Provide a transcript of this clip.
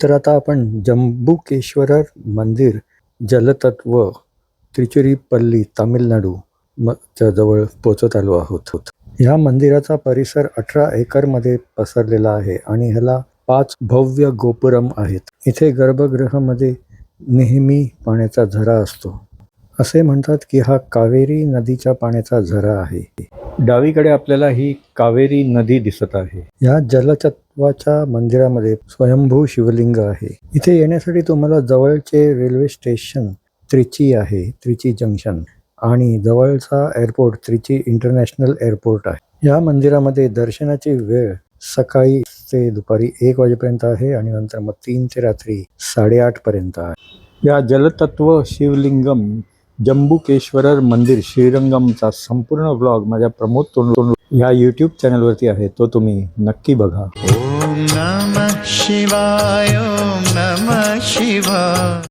तर आता आपण जंबुकेश्वरर मंदिर जलतत्व त्रिचुरीपल्ली तामिळनाडू च्या जवळ पोहोचत आलो आहोत. ह्या मंदिराचा परिसर 18 एकरमध्ये पसरलेला आहे आणि ह्याला 5 भव्य गोपुरम आहेत. इथे गर्भगृहामध्ये नेहमी पाण्याचा झरा असतो. असे म्हणतात की हा कावेरी नदीच्या पाण्याचा झरा आहे. डावीकडे आपल्याला ही कावेरी नदी दिसत आहे. या जलतत्वाच्या मंदिरामध्ये स्वयंभू शिवलिंग आहे. इथे येण्यासाठी तुम्हाला जवळचे रेल्वे स्टेशन त्रिची आहे, त्रिची जंक्शन, आणि जवळचा एअरपोर्ट त्रिची इंटरनॅशनल एअरपोर्ट आहे. या मंदिरामध्ये दर्शनाची वेळ सकाळी ते दुपारी 1 वाजेपर्यंत आहे आणि नंतर मग 3 ते रात्री 8:30 पर्यंत आहे. या जलतत्व शिवलिंगम जंबुकेश्वरर मंदिर श्रीरंगमचा संपूर्ण व्लॉग माझ्या प्रमोद तोंडू या यूट्यूब चॅनलवरती आहे. तो तुम्ही नक्की बघा. ओम नमः शिवाय, ओम नमः शिवाय.